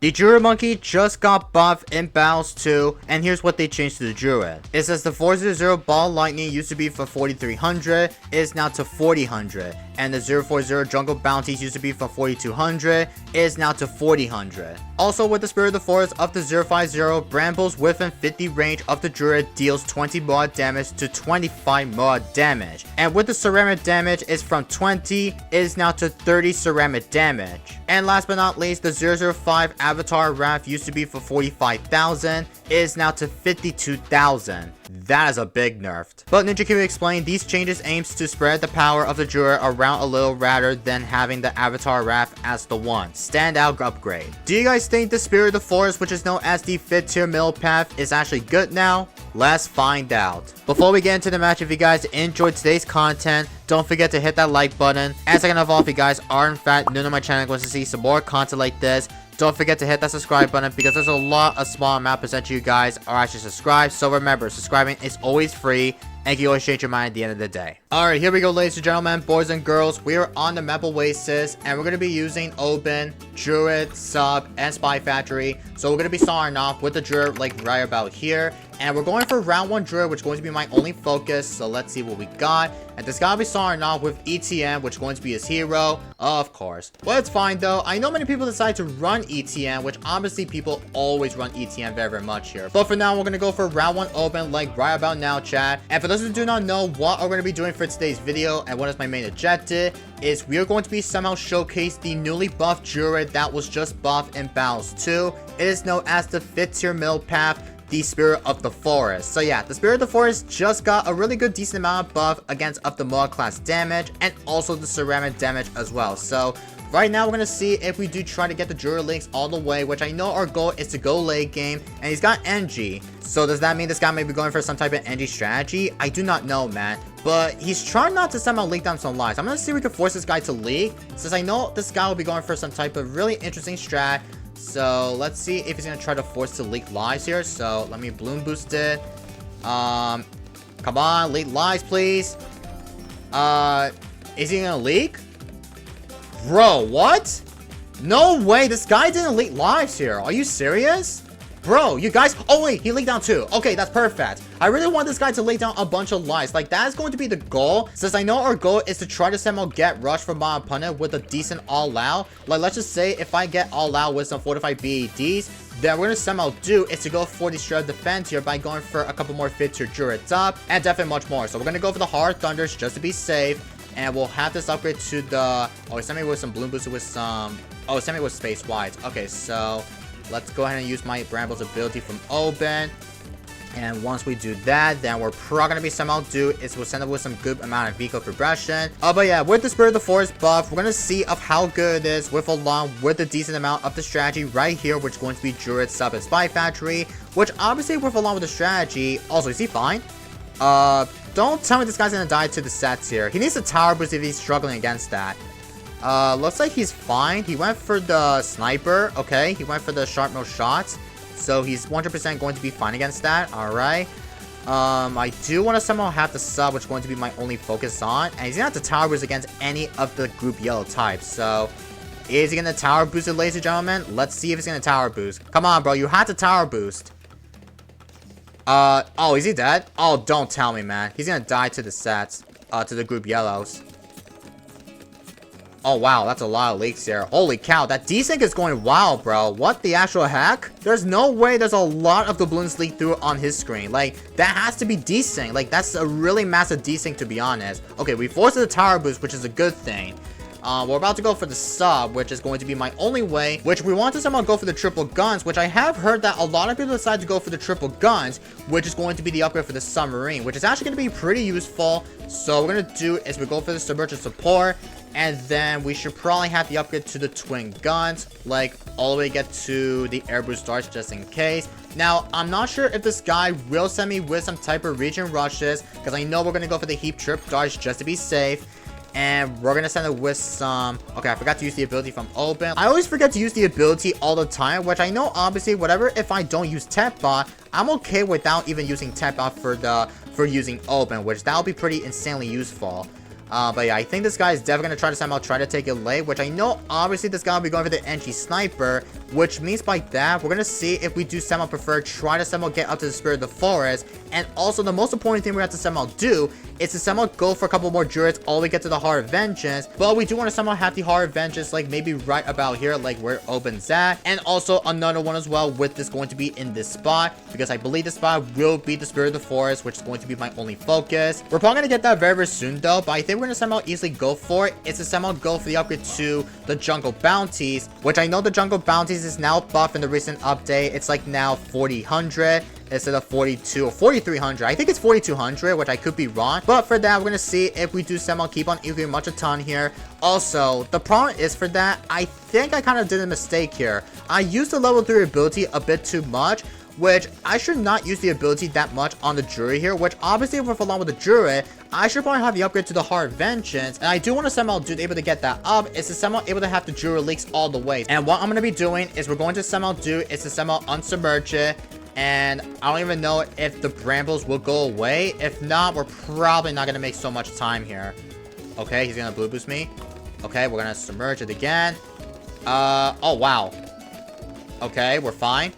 The Druid Monkey just got buffed in Battles 2, and here's what they changed to the Druid. It says the 400 Ball Lightning used to be for 4300, is now to 4000, and the 040 Jungle Bounties used to be for 4200, is now to 4000. Also, with the Spirit of the Forest of the 050, Brambles within 50 range of the Druid deals 20 more damage to 25 more damage. And with the ceramic damage is from 20, is now to 30 ceramic damage. And last but not least, the 005 Avatar Wrath used to be for 45,000, is now to 52,000. That is a big nerf. But Ninja Kevin explained these changes aims to spread the power of the Druid around a little rather than having the Avatar Wrath as the one standout upgrade. Do you guys think the Spirit of the Forest, which is known as the 5th tier middle path, is actually good now? Let's find out. Before we get into the match, if you guys enjoyed today's content, don't forget to hit that like button. And second of all, if you guys are in fact new to my channel and want to see some more content like this, don't forget to hit that subscribe button because there's a lot of small amount percent of you guys are actually subscribed. So remember, subscribing is always free and you can always change your mind at the end of the day. Alright, here we go, ladies and gentlemen, boys and girls. We are on the map Oasis and we're going to be using Open, Druid, Sub, and Spy Factory. So we're going to be starting off with the Druid like right about here. And we're going for round 1 Druid, which is going to be my only focus. So let's see what we got. And this guy will be starting off with ETN, which is going to be his hero, of course. Well, it's fine though. I know many people decide to run ETN, which obviously people always run ETN very, very much here. But for now, we're going to go for round 1 Open, like right about now, chat. And for those who do not know what we're going to be doing for today's video and what is my main objective, is we are going to be somehow showcase the newly buffed Druid that was just buffed in Battles 2. It is known as the 5th tier middle path, the Spirit of the Forest. So yeah, the Spirit of the Forest just got a really good decent amount of buff against up the mod class damage and also the ceramic damage as well. So right now we're gonna see if we do try to get the Druid links all the way, which I know our goal is to go late game, and he's got NG. So does that mean this guy may be going for some type of NG strategy? I do not know, man. But he's trying not to somehow leak down some lives. I'm gonna see if we can force this guy to leak, since I know this guy will be going for some type of really interesting strat. So let's see if he's gonna try to force to leak lives here. So let me balloon boost it. Come on, leak lives, please. Is he gonna leak? Bro, what? No way, this guy didn't leak lives here. Are you serious? Bro, you guys... Oh, wait, he leaked down 2. Okay, that's perfect. I really want this guy to lay down a bunch of lives. Like, that is going to be the goal. Since I know our goal is to try to somehow get rushed from my opponent with a decent all-out. Like, let's just say if I get all-out with some fortified BEDs, then we're going to somehow do is to go for the Shred Defense here by going for a couple more 5th tier Druids up. And definitely much more. So we're going to go for the Hard Thunders just to be safe. And we'll have this upgrade to the... Oh, he sent me with some Bloon Booster with some... Oh, he sent me with Space Wides. Okay, so... let's go ahead and use my Brambles ability from Open. And once we do that, then we're probably going to be somehow do is we'll send up with some good amount of vehicle progression. But yeah, with the Spirit of the Forest buff, we're going to see of how good it is with along with the decent amount of the strategy right here, which is going to be Druid, Sub, and Spy Factory. Which obviously with along with the strategy. Also, is he fine? Don't tell me this guy's going to die to the sets here. He needs a tower boost if he's struggling against that. Looks like he's fine. He went for the sniper. Okay, he went for the sharp nose shots. So he's 100% going to be fine against that. Alright. I do want to somehow have the sub, which is going to be my only focus on. And he's going to have to tower boost against any of the group yellow types. So, is he going to tower boost it, ladies and gentlemen? Let's see if he's going to tower boost. Come on, bro. You have to tower boost. Oh, is he dead? Oh, don't tell me, man. He's going to die to the sets. To the group yellows. Oh, wow, that's a lot of leaks here. Holy cow, that desync is going wild, bro. What the actual heck? There's no way there's a lot of the balloons leaked through on his screen. Like, that has to be desync. Like, that's a really massive desync, to be honest. Okay, we forced the tower boost, which is a good thing. We're about to go for the sub, which is going to be my only way, which we want to somehow go for the triple guns, which I have heard that a lot of people decide to go for the triple guns, which is going to be the upgrade for the submarine, which is actually going to be pretty useful. So what we're going to do is we go for the submerged support, and then we should probably have the upgrade to the twin guns, like all the way get to the air boost darts just in case. Now, I'm not sure if this guy will send me with some type of region rushes, because I know we're going to go for the heap trip darts just to be safe. And we're going to send it with some... Okay, I forgot to use the ability from Open. I always forget to use the ability all the time, which I know, obviously, whatever, if I don't use Tepbot, I'm okay without even using Tepbot for using Open, which that'll be pretty insanely useful. But yeah, I think this guy is definitely going to try to somehow try to take it late, which I know obviously this guy will be going for the NG sniper, which means by that, we're going to see if we do somehow prefer try to somehow get up to the Spirit of the Forest. And also the most important thing we have to somehow do is to somehow go for a couple more Druids all the way get to the Heart of Vengeance. But we do want to somehow have the Heart of Vengeance like maybe right about here, like where it opens at. And also another one as well with this going to be in this spot, because I believe this spot will be the Spirit of the Forest, which is going to be my only focus. We're probably going to get that very, very soon though, but I think we're going to somehow easily go for it. It's to somehow go for the upgrade to the Jungle Bounties, which I know the Jungle Bounties is now buffed in the recent update. It's like now 4,000 instead of 42 or 4,300. I think it's 4,200, which I could be wrong. But for that, we're going to see if we do somehow keep on equaling much a ton here. Also, the problem is for that, I think I kind of did a mistake here. I used the level 3 ability a bit too much, which I should not use the ability that much on the Druid here, which obviously if along with the Druid, I should probably have the upgrade to the Heart of Vengeance, and I do want to somehow do able to get that up, is to somehow able to have the Druid leaks all the way. And what I'm going to be doing is we're going to somehow do is to somehow unsubmerge it, and I don't even know if the brambles will go away. If not, we're probably not going to make so much time here. Okay, he's going to blue boost me. Okay, we're going to submerge it again. Oh wow. Okay, we're fine.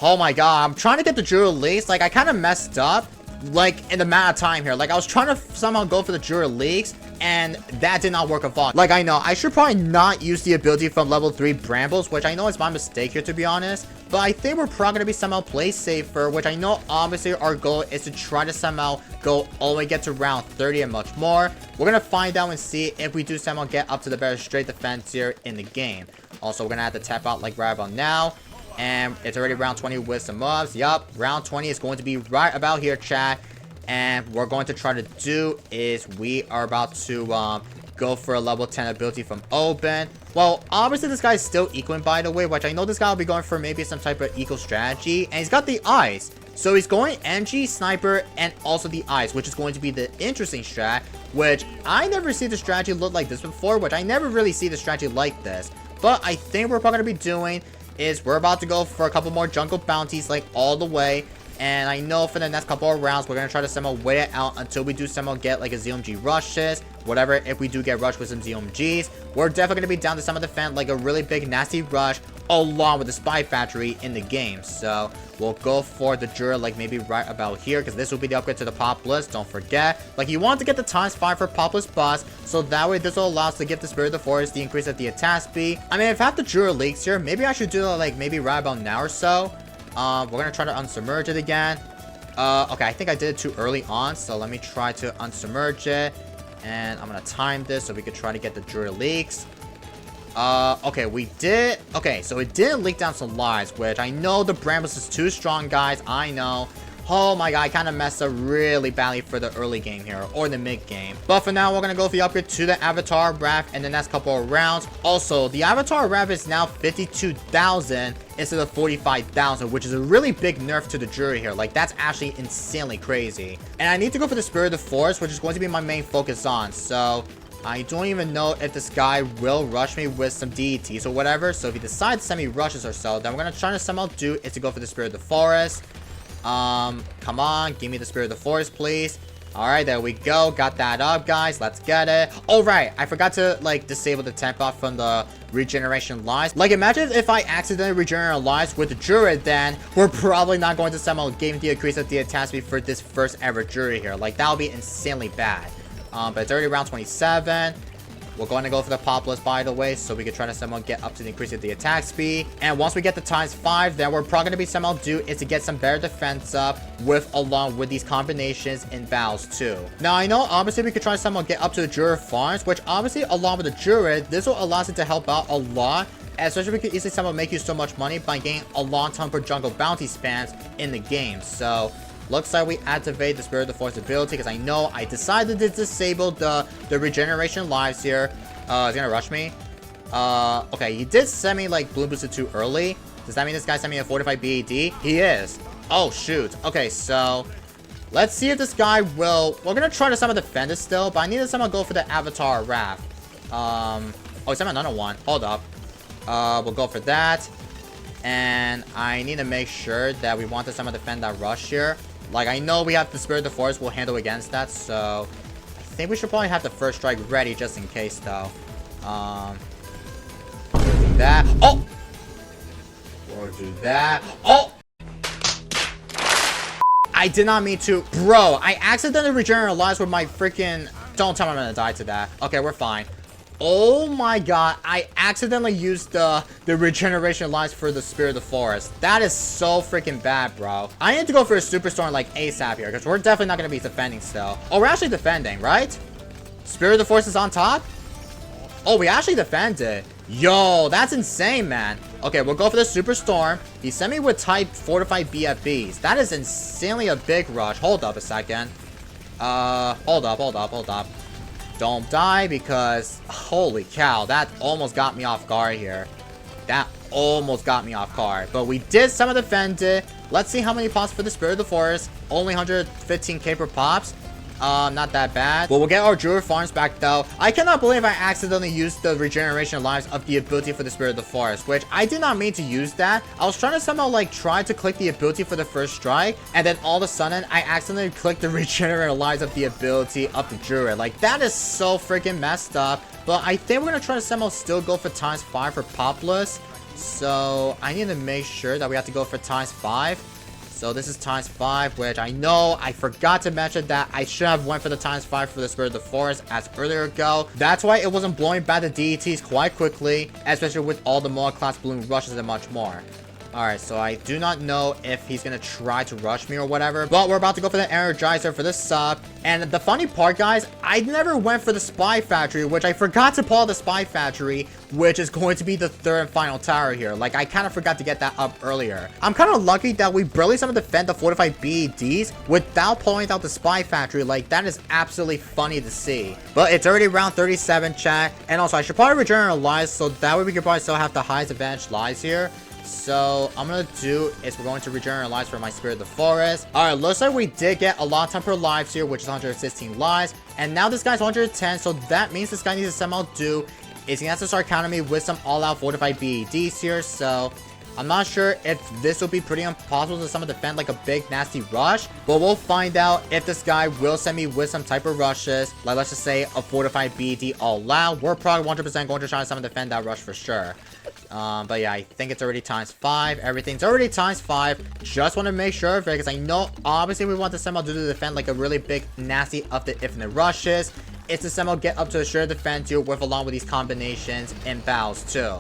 Oh my god, I'm trying to get the Druid leaks. Like, I kind of messed up, like, in the amount of time here. Like, I was trying to somehow go for the Druid leaks, and that did not work at all. Like, I know, I should probably not use the ability from level 3 Brambles, which I know is my mistake here, to be honest. But I think we're probably going to be somehow play safer, which I know, obviously, our goal is to try to somehow go all the way get to round 30 and much more. We're going to find out and see if we do somehow get up to the better straight defense here in the game. Also, we're going to have to tap out, like, right about now. And it's already round 20 with some mobs. Yup, round 20 is going to be right about here, chat. And what we're going to try to do is we are about to go for a level 10 ability from Open. Well, obviously this guy is still equaling, by the way, which I know this guy will be going for maybe some type of eco strategy. And he's got the eyes. So he's going MG, Sniper, and also the eyes, which is going to be the interesting strat, which I never see the strategy look like this before, which I never really see the strategy like this. But I think we're probably going to be doing is we're about to go for a couple more Jungle Bounties, like, all the way. And I know for the next couple of rounds, we're going to try to somehow wait it out until we do somehow get, like, a ZOMG rushes. Whatever, if we do get rushed with some ZOMGs, we're definitely going to be down to somehow defend, like, a really big, nasty rush along with the Spy Factory in the game. So, we'll go for the Druid, like, maybe right about here, because this will be the upgrade to the Populous. Don't forget, like, you want to get the ×5 for Populous boss, so that way this will allow us to give the Spirit of the Forest the increase at the attack speed. I mean, if I have the Druid leaks here, maybe I should do it, like, maybe right about now or so. We're gonna try to unsubmerge it again. Okay, I think I did it too early on, so let me try to unsubmerge it. And I'm gonna time this so we could try to get the Druid leaks. Okay, we did. Okay, so it didn't leak down some lives, which I know the Brambles is too strong, guys. I know. Oh my god, I kind of messed up really badly for the early game here, or the mid game. But for now, we're going to go for the upgrade to the Avatar Wrath in the next couple of rounds. Also, the Avatar Wrath is now 52,000 instead of 45,000, which is a really big nerf to the Druid here. Like, that's actually insanely crazy. And I need to go for the Spirit of the Forest, which is going to be my main focus on. So, I don't even know if this guy will rush me with some DETs or whatever. So, if he decides to send me rushes or so, then we're going to try to somehow do is to go for the Spirit of the Forest. Come on, give me the Spirit of the Forest, please. Alright, there we go. Got that up, guys. Let's get it. Oh, right. I forgot to, like, disable the temp buff from the regeneration lives. Like, imagine if I accidentally regenerate lives with the Druid, then we're probably not going to somehow gain the increase of the attack speed for this first ever Druid here. Like, that would be insanely bad. But it's already round 27. We're going to go for the Populous, by the way, so we can try to somehow get up to the increase of the attack speed. And once we get the ×5, then we're probably going to be somehow due is to get some better defense up along with these combinations in battles too. Now, I know obviously we could try to somehow get up to the Druid farms, which obviously along with the Druid, this will allow us to help out a lot. Especially we could easily somehow make you so much money by getting a long time per jungle bounty spans in the game. So, looks like we activate the Spirit of the Forest ability, because I know I decided to disable the regeneration lives here. He's gonna rush me. Okay, he did send me, like, Bloon boosted too early. Does that mean this guy sent me a 45 BAD? He is. Oh, shoot. Okay, so let's see if this guy will... We're gonna try to somehow defend it still, but I need to somehow go for the Avatar Wrath. Oh, he sent me another one. Hold up. We'll go for that. And I need to make sure that we want to somehow defend that rush here. Like, I know we have the Spirit of the Forest will handle against that, so think we should probably have the first strike ready just in case, though. We'll do that. Oh! We'll do that. Oh! I did not mean to. Bro, I accidentally regenerated lives with my freaking... Don't tell me I'm gonna die to that. Okay, we're fine. Oh my god, I accidentally used the regeneration lives for the Spirit of the Forest. That is so freaking bad, bro. I need to go for a Superstorm like ASAP here, because we're definitely not going to be defending still. Oh, we're actually defending, right? Spirit of the Forest is on top? Oh, we actually defended. Yo, that's insane, man. Okay, we'll go for the Superstorm. He sent me with type Fortified BFBs. That is insanely a big rush. Hold up a second. Hold up. Don't die, because holy cow, that almost got me off guard here. That almost got me off guard. But we did some of defend it. Let's see how many pops for the Spirit of the Forest. Only 115k per pops. Not that bad. But we'll get our Druid farms back, though. I cannot believe I accidentally used the regeneration lives of the ability for the Spirit of the Forest, which I did not mean to use that. I was trying to somehow, like, try to click the ability for the first strike, and then all of a sudden, I accidentally clicked the regenerate lives of the ability of the Druid. Like, that is so freaking messed up. But I think we're gonna try to somehow still go for ×5 for Popless. So, I need to make sure that we have to go for ×5. So this is ×5, which I know I forgot to mention that I should have went for the ×5 for the Spirit of the Forest as earlier ago. That's why it wasn't blowing back the DETs quite quickly, especially with all the multi-class balloon rushes and much more. Alright, so I do not know if he's gonna try to rush me or whatever, but we're about to go for the Energizer for the sub. And the funny part, guys, I never went for the Spy Factory, which I forgot to pull out the Spy Factory, which is going to be the third and final tower here. Like, I kind of forgot to get that up earlier. I'm kind of lucky that we barely somehow defend the fortified BEDs without pulling out the Spy Factory. Like, that is absolutely funny to see. But it's already round 37, chat. And also, I should probably regenerate lives, so that way we could probably still have the highest advantage lives here. So, I'm gonna do is we're going to regenerate lives for my Spirit of the Forest. Alright, looks like we did get a lot of temper lives here, which is 116 lives. And now this guy's 110, so that means this guy needs to somehow do is he has to start counting me with some all-out fortified BEDs here. So, I'm not sure if this will be pretty impossible to somehow defend like a big nasty rush. But we'll find out if this guy will send me with some type of rushes. Like, let's just say a fortified BED all-out. We're probably 100% going to try to somehow defend that rush for sure. But yeah, I think it's already ×5. Everything's already ×5. Just want to make sure, because I know obviously we want to somehow do the defend like a really big nasty of the infinite rushes. It's to somehow get up to a sure defense here with along with these combinations in battles too.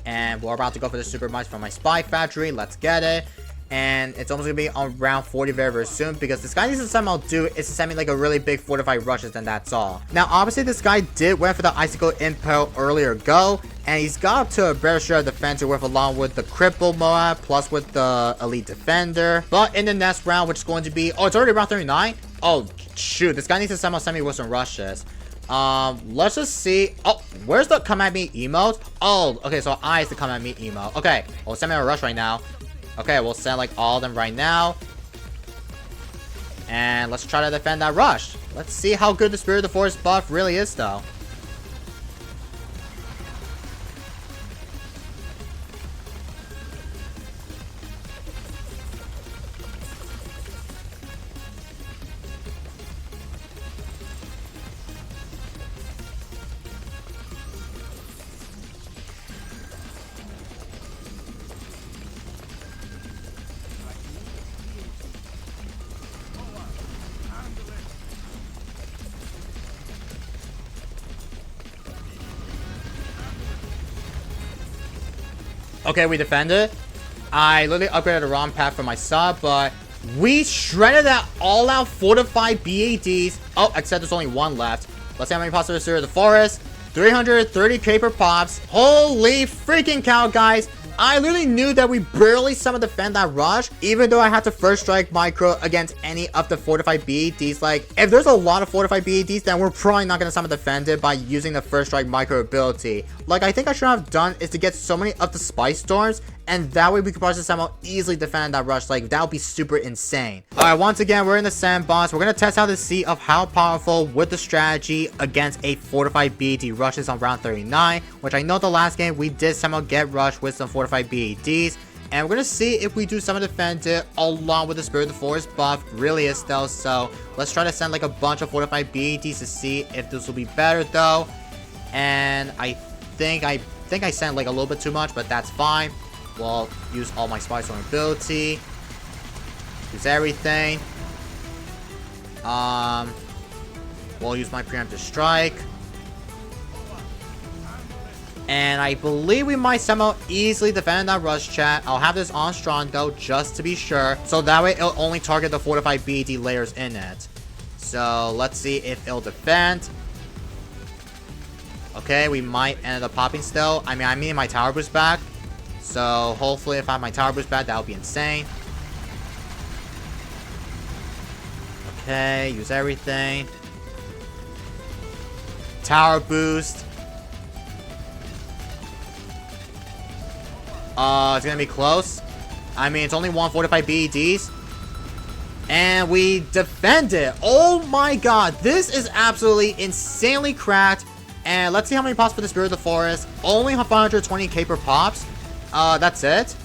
And we're about to go for the super much from my Spy Factory. Let's get it. And it's almost gonna be on round 40 very, very soon, because this guy needs to somehow do is to send me like a really big fortified rushes, and that's all. Now, obviously, this guy did went for the Icicle Impel earlier ago, and he's got up to a better share of defense with along with the Cripple Moab, plus with the Elite Defender. But in the next round, which is going to be, oh, it's already round 39? Oh, shoot, this guy needs to somehow send me with some rushes. Let's just see. Oh, where's the come at me emote? Oh, okay, so I is the come at me emote. Okay, well, send me a rush right now. Okay, we'll send like all of them right now. And let's try to defend that rush. Let's see how good the Spirit of the Forest buff really is, though. Okay, we defended. I literally upgraded the wrong path for my sub, but we shredded that all-out fortified BADs. Oh, except there's only one left. Let's see how many pops there is in the forest. 330k per pops. Holy freaking cow, guys. I literally knew that we barely somehow defend that rush, even though I had to first strike micro against any of the fortified BEDs. Like, if there's a lot of fortified BEDs, then we're probably not gonna somehow defend it by using the first strike micro ability. Like, I think I should have done is to get so many of the Spice Storms, and that way we could probably somehow easily defend that rush. Like, that would be super insane. Alright, once again, we're in the sandbox. We're gonna test out to see of how powerful with the strategy against a fortified BED rushes on round 39, which I know the last game we did somehow get rushed with some fortified BEDs. And we're gonna see if we do summon defend it along with the Spirit of the Forest buff. Really is though, so let's try to send like a bunch of fortified BEDs to see if this will be better though. And I think I sent like a little bit too much, but that's fine. We'll use all my Spy Storm ability. Use everything. We'll use my preemptive strike. And I believe we might somehow easily defend that rush, chat. I'll have this on strong though, just to be sure. So that way it'll only target the fortified BED layers in it. So let's see if it'll defend. Okay, we might end up popping still. I mean my tower boost back. So hopefully if I have my tower boost back, that would be insane. Okay, use everything. Tower boost. It's gonna be close. I mean, it's only 145 BEDs. And we defend it. Oh my god, this is absolutely insanely cracked. And let's see how many pops for the Spirit of the Forest. Only 520k per pops. That's it.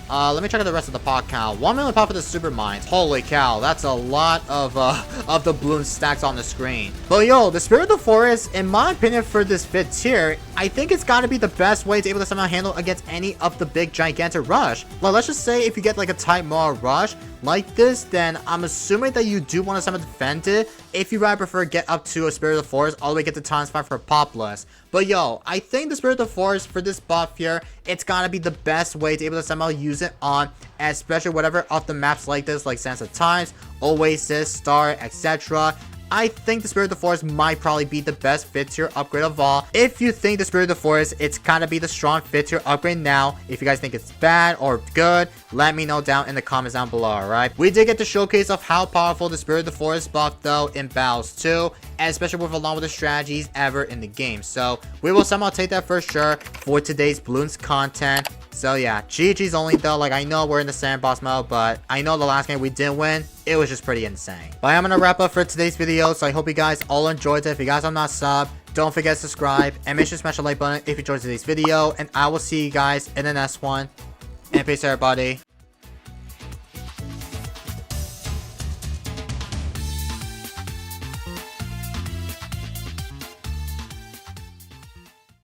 Let me check out the rest of the pot count. 1 million pop for the super mines. Holy cow, that's a lot of the Bloons stacks on the screen. But yo, the Spirit of the Forest, in my opinion, for this 5th tier, I think it's gotta be the best way to able to somehow handle against any of the big gigantic rush. Well, let's just say if you get like a tight Mara rush like this, then I'm assuming that you do want to somehow defend it. If you rather prefer get up to a Spirit of the Forest, all the way get to ×5 for pop list. But yo, I think the Spirit of the Forest for this buff here, it's gotta be the best way to able to somehow use it on, especially whatever of the maps like this, like Sands of Times, Oasis, Star, etc. I think the Spirit of the Forest might probably be the best 5th tier upgrade of all. If you think the Spirit of the Forest, it's kind of be the strong 5th tier upgrade now. If you guys think it's bad or good, let me know down in the comments down below, alright? We did get the showcase of how powerful the Spirit of the Forest buff though in battles too, and especially with along with the strategies ever in the game. So we will somehow take that for sure for today's Bloons content. So yeah, GG's only though. Like, I know we're in the sandbox mode, but I know the last game we didn't win. It was just pretty insane. But I'm gonna wrap up for today's video, so I hope you guys all enjoyed it. If you guys are not subbed, don't forget to subscribe and make sure to smash the like button if you enjoyed today's video. And I will see you guys in the next one. And peace everybody.